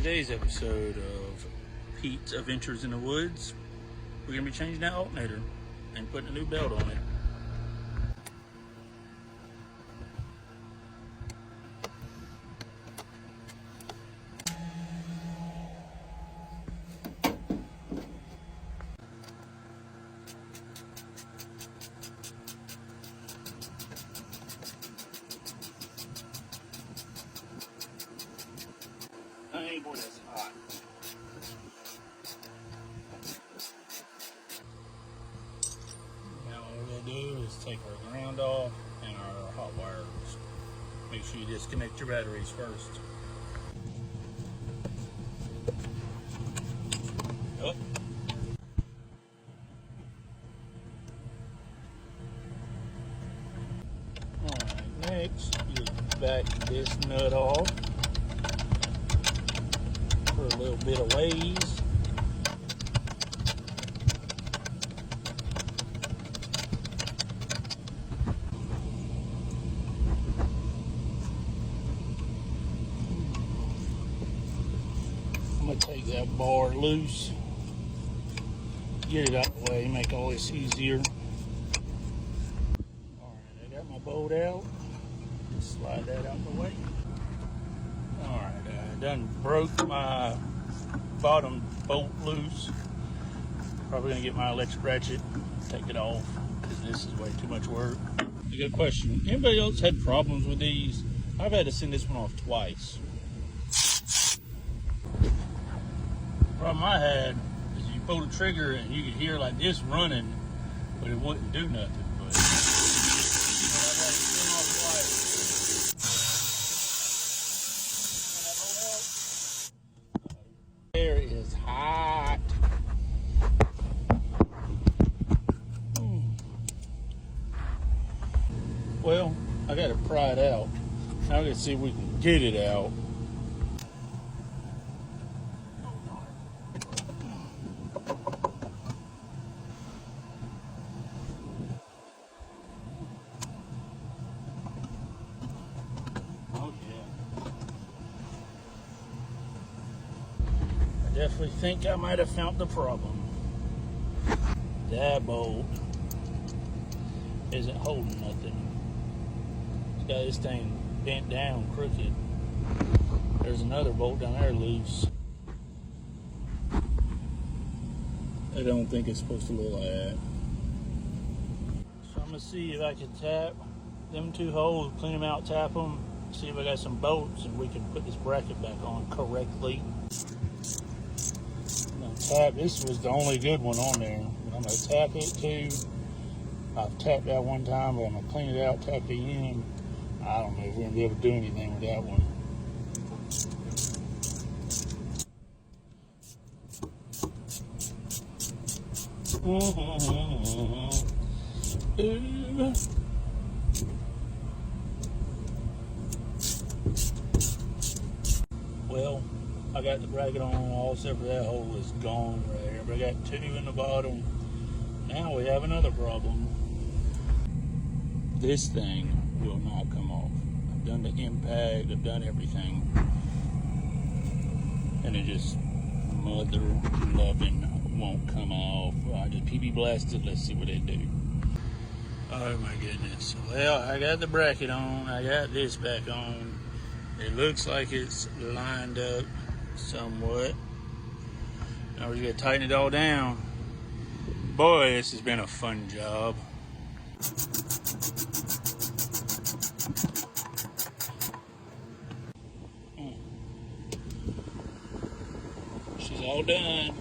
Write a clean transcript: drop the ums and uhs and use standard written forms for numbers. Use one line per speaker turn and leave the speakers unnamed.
today's episode of Pete's Adventures in the Woods, we're going to be changing that alternator and putting a new belt on it. Hey boy, that's hot. Now what we're going to do is take our ground off and our hot wires. Make sure you disconnect your batteries first. Oh. Alright, next you back this nut off for a little bit of ways. I'm going to take that bar loose, get it out of the way, make all this easier. Alright, I got my bolt out. Just slide that out of the way. Alright, I done broke my bottom bolt loose. Probably gonna get my electric ratchet, take it off, because this is way too much work. A good question. Anybody else had problems with these? I've had to send this one off twice. The problem I had is you pull the trigger and you could hear like this running, but it wouldn't do nothing. But I've had to send off twice. Air is hot. Well, I got to pry it out. Now let's see if we can get it out. Oh yeah. I definitely think I might have found the problem. That bolt isn't holding nothing. It's got this thing bent down crooked. There's another bolt down there loose. I don't think it's supposed to look like that. So I'm gonna see if I can tap them two holes, clean them out, tap them, see if I got some bolts and we can put this bracket back on correctly. I'm gonna tap, this was the only good one on there. I'm gonna tap it too. I've tapped that one time, but I'm gonna clean it out, tap it in. I don't know if we're gonna be able to do anything with that one. Well, I got the bracket on, all except for that hole is gone right here, but I got two in the bottom. Now we have another problem. This thing will not come off. I've done the impact, I've done everything, and it just mother loving won't come off. I just PB blasted. Let's see what it do. Oh my goodness. Well, I got the bracket on, I got this back on. It looks like it's lined up somewhat. Now we're just gonna tighten it all down. Boy, this has been a fun job. She's all done.